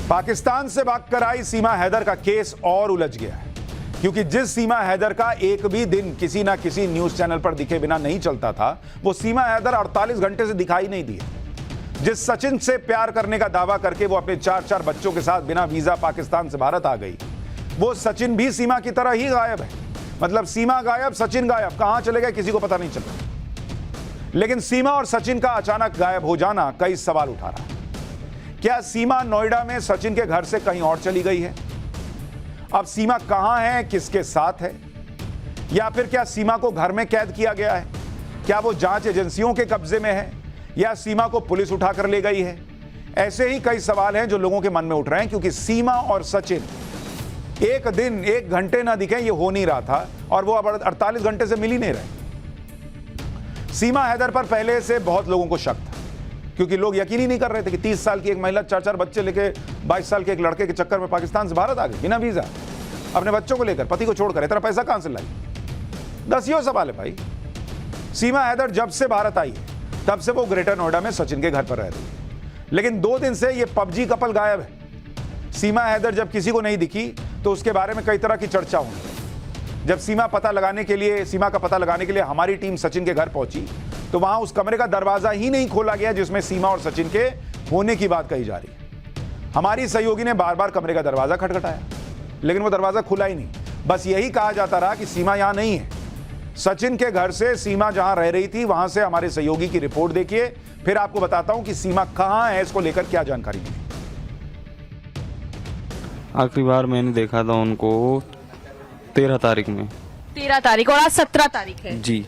पाकिस्तान से भागकर आई सीमा हैदर का केस और उलझ गया है, क्योंकि जिस सीमा हैदर का एक भी दिन किसी ना किसी न्यूज चैनल पर दिखे बिना नहीं चलता था, वो सीमा हैदर 48 घंटे से दिखाई नहीं दी। जिस सचिन से प्यार करने का दावा करके वो अपने 4 बच्चों के साथ बिना वीजा पाकिस्तान से भारत आ गई, वो सचिन भी सीमा की तरह ही गायब है। मतलब सीमा गायब, सचिन गायब, कहां चले गए किसी को पता नहीं चल रहा। लेकिन सीमा और सचिन का अचानक गायब हो जाना कई सवाल उठा रहा है। क्या सीमा नोएडा में सचिन के घर से कहीं और चली गई है? अब सीमा कहां है, किसके साथ है? या फिर क्या सीमा को घर में कैद किया गया है? क्या वो जांच एजेंसियों के कब्जे में है या सीमा को पुलिस उठाकर ले गई है? ऐसे ही कई सवाल हैं जो लोगों के मन में उठ रहे हैं, क्योंकि सीमा और सचिन एक दिन 1 घंटे ना दिखे ये हो नहीं रहा था, और वो अब 48 घंटे से मिल ही नहीं रहे। सीमा हैदर पर पहले से बहुत लोगों को शक था, क्योंकि लोग यकीन ही नहीं कर रहे थे कि 30 साल की एक महिला 4 बच्चे लेके 22 साल के एक लड़के के चक्कर में पाकिस्तान से भारत आ गई बिना वीजा, अपने बच्चों को लेकर, पति को छोड़कर। इतना पैसा कहां से लाई? 10 यो सवाल है भाई। सीमा हैदर जब से भारत आई है तब से वो ग्रेटर नोएडा में सचिन के घर पर रह रही है, लेकिन 2 दिन से ये पबजी कपल गायब है। सीमा हैदर जब किसी को नहीं दिखी तो उसके बारे में कई तरह की चर्चा हुई। जब सीमा का पता लगाने के लिए हमारी टीम सचिन के घर पहुंची तो वहां उस कमरे का दरवाजा ही नहीं खोला गया जिसमें सीमा और सचिन के होने की बात कही जा रही है। हमारी सहयोगी ने बार बार कमरे का दरवाजा खटखटाया, लेकिन वो दरवाजा खुला ही नहीं। बस यही कहा जाता रहा कि सीमा यहां नहीं है। सचिन के घर से सीमा जहां रह रही थी वहां से हमारे सहयोगी की रिपोर्ट देखिए, फिर आपको बताता हूं कि सीमा कहां है, इसको लेकर क्या जानकारी मिली। आखिरी बार मैंने देखा था उनको 13 तारीख में। 13 तारीख और आज 17 तारीख है जी।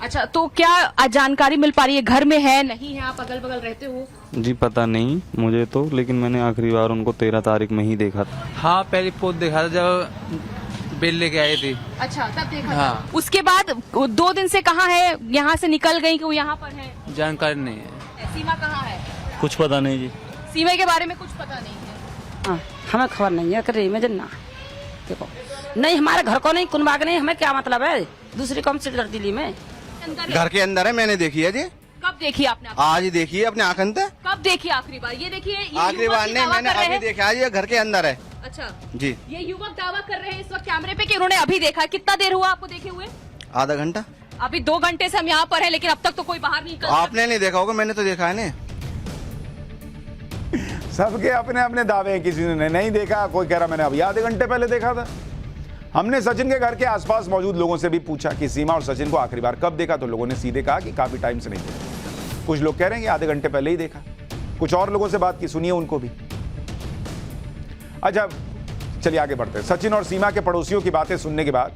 अच्छा, तो क्या जानकारी मिल पा रही है? घर में है, नहीं है? आप अगल बगल रहते हो? जी पता नहीं मुझे तो, लेकिन मैंने आखिरी बार उनको 13 तारीख में ही देखा था। हाँ, पहली पोस्ट देखा था जब बिल लेके आई थी। अच्छा, तब देखा हाँ। था। उसके बाद 2 दिन से कहाँ है? यहाँ से निकल गई कि वो यहाँ पर है? जानकारी नहीं है। सीमा कहाँ है? कुछ पता नहीं जी। सीमा के बारे में कुछ पता नहीं है। हाँ, हमें खबर नहीं है कर में जन्ना देखो नहीं, हमारे घर को नहीं, कुनबाग नहीं, हमें क्या मतलब है दूसरी कौन सी दिल्ली में? घर के अंदर है, मैंने देखी है जी। कब देखी आपने? आज ही देखी है अपने आंखन से। कब देखी आखिरी बार? ये देखिए, आखिरी बार नहीं, मैंने अभी देखा है, ये घर के अंदर है। अच्छा जी। ये युवक दावा कर रहे हैं इस वक्त कैमरे पे कि उन्होंने अभी देखा। कितना देर हुआ आपको देखे हुए? आधा घंटा। अभी 2 घंटे से हम यहाँ पर हैं, लेकिन अब तक तो कोई बाहर नहीं निकल। आपने नहीं देखा होगा, मैंने तो देखा है। नहीं, सबके अपने अपने दावे हैं। किसी ने नहीं देखा, कोई कह रहा मैंने अभी आधे घंटे पहले देखा था। हमने सचिन के घर के आसपास मौजूद लोगों से भी पूछा कि सीमा और सचिन को आखिरी बार कब देखा, तो लोगों ने सीधे कहा कि काफी टाइम से नहीं देखा। कुछ लोग कह रहे हैं कि आधे घंटे पहले ही देखा। कुछ और लोगों से बात की, सुनिए उनको भी। अच्छा चलिए आगे बढ़ते हैं। सचिन और सीमा के पड़ोसियों की बातें सुनने के बाद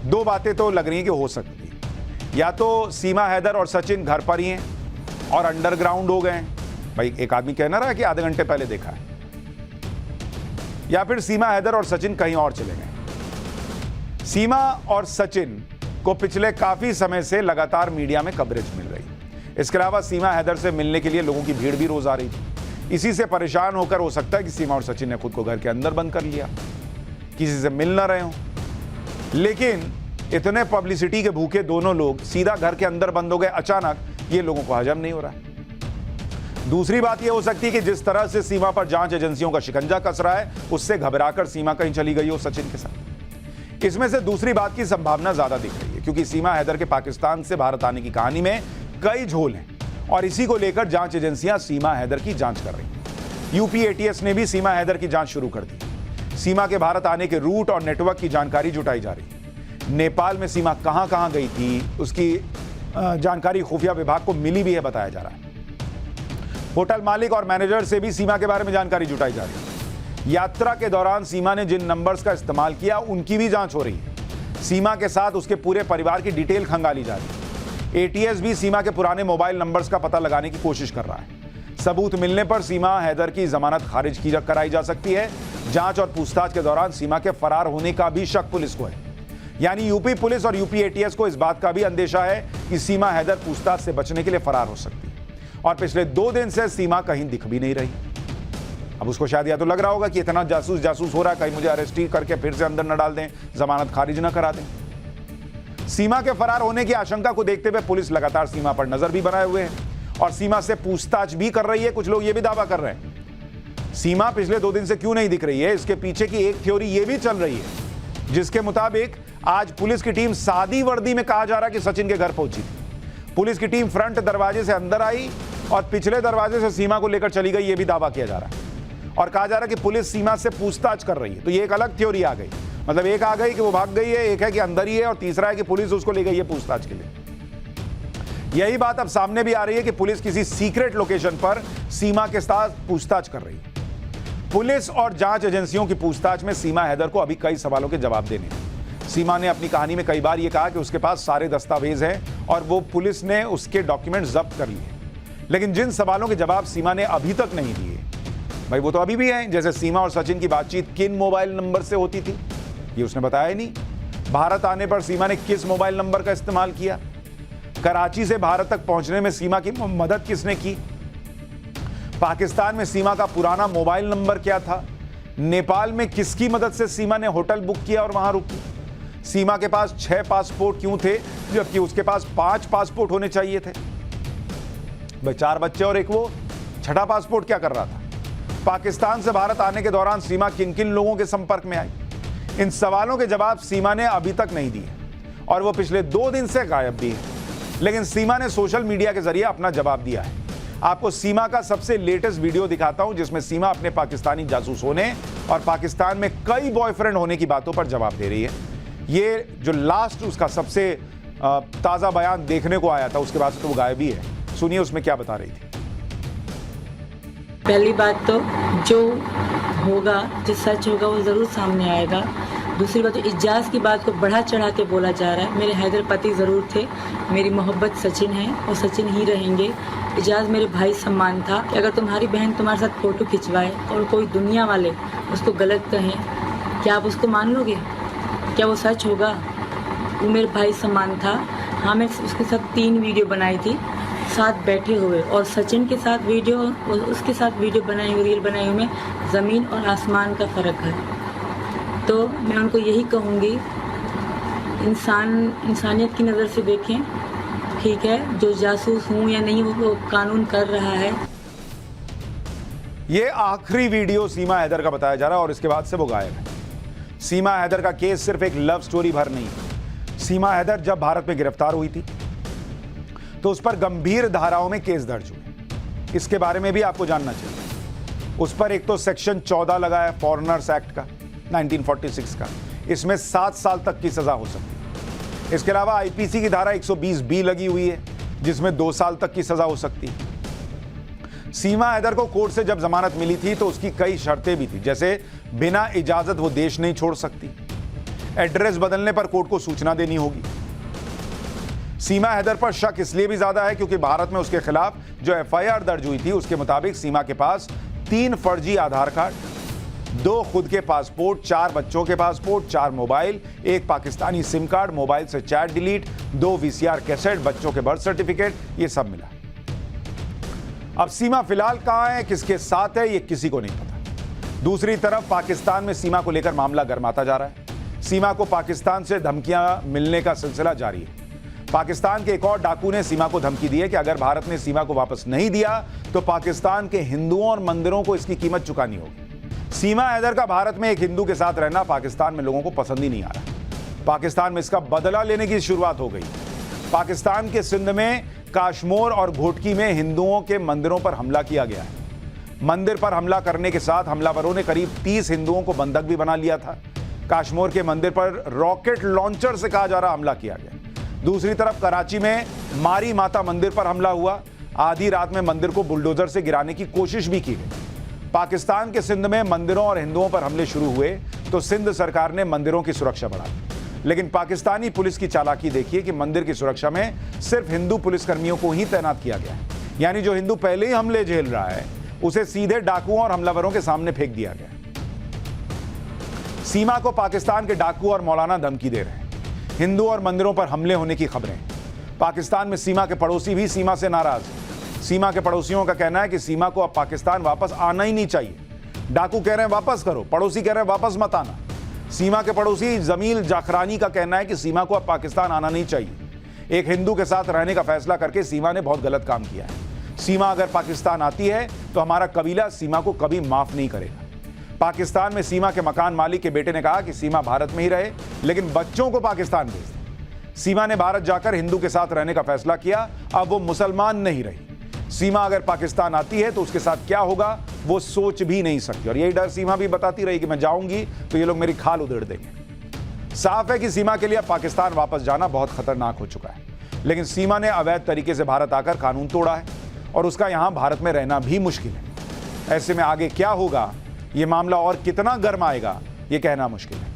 2 बातें तो लग रही हैं कि हो सकती है। या तो सीमा हैदर और सचिन घर पर ही हैं और अंडरग्राउंड हो गए हैं। भाई एक आदमी कह ना रहा है कि आधे घंटे पहले देखा है। या फिर सीमा हैदर और सचिन कहीं और चले गए। सीमा और सचिन को पिछले काफी समय से लगातार मीडिया में कवरेज मिल रही। इसके अलावा सीमा हैदर से मिलने के लिए लोगों की भीड़ भी रोज आ रही थी। इसी से परेशान होकर हो सकता है कि सीमा और सचिन ने खुद को घर के अंदर बंद कर लिया, किसी से मिल ना रहे हो। लेकिन इतने पब्लिसिटी के भूखे दोनों लोग सीधा घर के अंदर बंद हो गए अचानक, ये लोगों को हजम नहीं हो रहा है। दूसरी बात यह हो सकती है कि जिस तरह से सीमा पर जांच एजेंसियों का शिकंजा कस रहा है, उससे घबराकर सीमा कहीं चली गई हो सचिन के साथ। इसमें से दूसरी बात की संभावना ज्यादा दिख रही है, क्योंकि सीमा हैदर के पाकिस्तान से भारत आने की कहानी में कई झोल हैं और इसी को लेकर जांच एजेंसियां सीमा हैदर की जांच कर रही हैं। यूपी एटीएस ने भी सीमा हैदर की जांच शुरू कर दी। सीमा के भारत आने के रूट और नेटवर्क की जानकारी जुटाई जा रही है। नेपाल में सीमा कहां कहां गई थी, उसकी जानकारी खुफिया विभाग को मिली भी है, बताया जा रहा है। होटल मालिक और मैनेजर से भी सीमा के बारे में जानकारी जुटाई जा रही है। यात्रा के दौरान सीमा ने जिन नंबर्स का इस्तेमाल किया उनकी भी जांच हो रही है। सीमा के साथ उसके पूरे परिवार की डिटेल खंगाली जा रही है। एटीएस भी सीमा के पुराने मोबाइल नंबर्स का पता लगाने की कोशिश कर रहा है। सबूत मिलने पर सीमा हैदर की जमानत खारिज कराई जा सकती है। जांच और पूछताछ के दौरान सीमा के फरार होने का भी शक पुलिस को है। यानी यूपी पुलिस और यूपी एटीएस को इस बात का भी अंदेशा है कि सीमा हैदर पूछताछ से बचने के लिए फरार हो सकती है। और पिछले 2 दिन से सीमा कहीं दिख भी नहीं रही। अब उसको शायद या तो लग रहा होगा कि इतना जासूस हो रहा है, कहीं मुझे अरेस्ट ही करके फिर से अंदर न डाल दें, जमानत खारिज न करा दें। सीमा के फरार होने की आशंका को देखते हुए पुलिस लगातार सीमा पर नजर भी बनाए हुए है और सीमा से पूछताछ भी कर रही है। कुछ लोग ये भी दावा कर रहे हैं सीमा पिछले 2 दिन से क्यों नहीं दिख रही है, इसके पीछे की एक थ्योरी ये भी चल रही है, जिसके मुताबिक आज पुलिस की टीम सादी वर्दी में, कहा जा रहा है कि सचिन के घर पहुंची थी। पुलिस की टीम फ्रंट दरवाजे से अंदर आई और पिछले दरवाजे से सीमा को लेकर चली गई, ये भी दावा किया जा रहा है। और कहा जा रहा है कि पुलिस सीमा से पूछताछ कर रही है। तो ये एक अलग थ्योरी आ गई, मतलब एक आ गई कि वो भाग गई है, एक है कि अंदर ही है, और तीसरा है कि पुलिस उसको ले गई है पूछताछ के लिए। यही बात अब सामने भी आ रही है कि पुलिस किसी सीक्रेट लोकेशन पर सीमा के साथ पूछताछ कर रही है। पुलिस और जांच एजेंसियों की पूछताछ में सीमा हैदर को अभी कई सवालों के जवाब देने हैं। सीमा ने अपनी कहानी में कई बार यह कहा कि उसके पास सारे दस्तावेज हैं और वो पुलिस ने उसके डॉक्यूमेंट जब्त कर लिए, लेकिन जिन सवालों के जवाब सीमा ने अभी तक नहीं दिए, भाई वो तो अभी भी हैं। जैसे सीमा और सचिन की बातचीत किन मोबाइल नंबर से होती थी, ये उसने बताया ही नहीं। भारत आने पर सीमा ने किस मोबाइल नंबर का इस्तेमाल किया, कराची से भारत तक पहुंचने में सीमा की मदद किसने की, पाकिस्तान में सीमा का पुराना मोबाइल नंबर क्या था, नेपाल में किसकी मदद से सीमा ने होटल बुक किया और वहां रुकी, सीमा के पास 6 पासपोर्ट क्यों थे जबकि उसके पास 5 पासपोर्ट होने चाहिए थे, भाई 4 बच्चे और एक वो, छठा पासपोर्ट क्या कर रहा था, पाकिस्तान से भारत आने के दौरान सीमा किन किन लोगों के संपर्क में आई। इन सवालों के जवाब सीमा ने अभी तक नहीं दिए और वो पिछले 2 दिन से गायब भी है। लेकिन सीमा ने सोशल मीडिया के जरिए अपना जवाब दिया है। आपको सीमा का सबसे लेटेस्ट वीडियो दिखाता हूं, जिसमें सीमा अपने पाकिस्तानी जासूस होने और पाकिस्तान में कई बॉयफ्रेंड होने की बातों पर जवाब दे रही है। ये जो लास्ट उसका सबसे ताज़ा बयान देखने को आया था, उसके बाद से तो वो गायब ही है। सुनिए उसमें क्या बता रही थी। पहली बात तो जो होगा, जो सच होगा वो ज़रूर सामने आएगा। दूसरी बात, तो इजाज़ की बात को बढ़ा चढ़ा के बोला जा रहा है। मेरे हैदर पति ज़रूर थे, मेरी मोहब्बत सचिन है और सचिन ही रहेंगे। इजाज़ मेरे भाई सम्मान था कि अगर तुम्हारी बहन तुम्हारे साथ फ़ोटो खिंचवाए और कोई दुनिया वाले उसको गलत कहें, क्या आप उसको मान लोगे? क्या वो सच होगा? वो मेरे भाई सम्मान था। हाँ, मैं उसके साथ 3 वीडियो बनाई थी साथ बैठे हुए, और सचिन के साथ वीडियो और उसके साथ वीडियो बनाई हुई, रील बनाई हुई में ज़मीन और आसमान का फ़र्क है। तो मैं उनको यही कहूँगी, इंसानियत की नज़र से देखें, ठीक है, जो जासूस हूँ या नहीं वो कानून कर रहा है। ये आखिरी वीडियो सीमा हैदर का बताया जा रहा है और इसके बाद से वो गायब है। सीमा हैदर का केस सिर्फ एक लव स्टोरी भर नहीं है। सीमा हैदर जब भारत में गिरफ्तार हुई थी तो उस पर गंभीर धाराओं में केस दर्ज हुए। इसके बारे में भी आपको जानना चाहिए। उस पर एक तो सेक्शन 14 लगा है फॉरेनर्स एक्ट का 1946 का, इसमें 7 साल तक की सजा हो सकती है। इसके अलावा आईपीसी की धारा 120B लगी हुई है जिसमें 2 साल तक की सजा हो सकती है। सीमा हैदर को कोर्ट से जब जमानत मिली थी तो उसकी कई शर्तें भी थी, जैसे बिना इजाजत वो देश नहीं छोड़ सकती, एड्रेस बदलने पर कोर्ट को सूचना देनी होगी। सीमा हैदर पर शक इसलिए भी ज्यादा है क्योंकि भारत में उसके खिलाफ जो एफआईआर दर्ज हुई थी उसके मुताबिक सीमा के पास 3 फर्जी आधार कार्ड, 2 खुद के पासपोर्ट, 4 बच्चों के passport, 4 mobile, 1 Pakistani SIM card, mobile से चैट डिलीट, 2 VCR कैसेट, बच्चों के बर्थ सर्टिफिकेट, ये सब मिला। अब सीमा फिलहाल कहां है, किसके साथ है, ये किसी को नहीं पता। दूसरी तरफ पाकिस्तान में सीमा को लेकर मामला गर्माता जा रहा है। सीमा को पाकिस्तान से धमकियां मिलने का सिलसिला जारी है। पाकिस्तान के एक और डाकू ने सीमा को धमकी दी है कि अगर भारत ने सीमा को वापस नहीं दिया तो पाकिस्तान के हिंदुओं और मंदिरों को इसकी कीमत चुकानी होगी। सीमा हैदर का भारत में एक हिंदू के साथ रहना पाकिस्तान में लोगों को पसंद ही नहीं आ रहा। पाकिस्तान में इसका बदला लेने की शुरुआत हो गई। पाकिस्तान के सिंध में काश्मोर और घोटकी में हिंदुओं के मंदिरों पर हमला किया गया है। मंदिर पर हमला करने के साथ हमलावरों ने करीब 30 हिंदुओं को बंधक भी बना लिया था। काश्मोर के मंदिर पर रॉकेट लॉन्चर से कहा जा रहा हमला किया गया। दूसरी तरफ कराची में मारी माता मंदिर पर हमला हुआ। आधी रात में मंदिर को बुलडोजर से गिराने की कोशिश भी की गई। पाकिस्तान के सिंध में मंदिरों और हिंदुओं पर हमले शुरू हुए तो सिंध सरकार ने मंदिरों की सुरक्षा बढ़ा दी। लेकिन पाकिस्तानी पुलिस की चालाकी देखिए कि मंदिर की सुरक्षा में सिर्फ हिंदू पुलिसकर्मियों को ही तैनात किया गया है, यानी जो हिंदू पहले ही हमले झेल रहा है उसे सीधे डाकुओं और हमलावरों के सामने फेंक दिया गया। सीमा को पाकिस्तान के डाकू और मौलाना धमकी दे रहे हैं। हिंदू और मंदिरों पर हमले होने की खबरें। पाकिस्तान में सीमा के पड़ोसी भी सीमा से नाराज। सीमा के पड़ोसियों का कहना है कि सीमा को अब पाकिस्तान वापस आना ही नहीं चाहिए। डाकू कह रहे हैं वापस करो, पड़ोसी कह रहे हैं वापस मत आना। सीमा के पड़ोसी जमील जाखरानी का कहना है कि सीमा को अब पाकिस्तान आना नहीं चाहिए। एक हिंदू के साथ रहने का फैसला करके सीमा ने बहुत गलत काम किया है। सीमा अगर पाकिस्तान आती है तो हमारा कबीला सीमा को कभी माफ नहीं करेगा। पाकिस्तान में सीमा के मकान मालिक के बेटे ने कहा कि सीमा भारत में ही रहे, लेकिन बच्चों को पाकिस्तान भेज दें। सीमा ने भारत जाकर हिंदू के साथ रहने का फैसला किया, अब वो मुसलमान नहीं रही। सीमा अगर पाकिस्तान आती है तो उसके साथ क्या होगा वो सोच भी नहीं सकती, और यही डर सीमा भी बताती रही कि मैं जाऊंगी तो ये लोग मेरी खाल उधेड़ देंगे। साफ है कि सीमा के लिए पाकिस्तान वापस जाना बहुत खतरनाक हो चुका है, लेकिन सीमा ने अवैध तरीके से भारत आकर कानून तोड़ा है और उसका यहां भारत में रहना भी मुश्किल है। ऐसे में आगे क्या होगा, ये मामला और कितना गर्म आएगा, ये कहना मुश्किल है।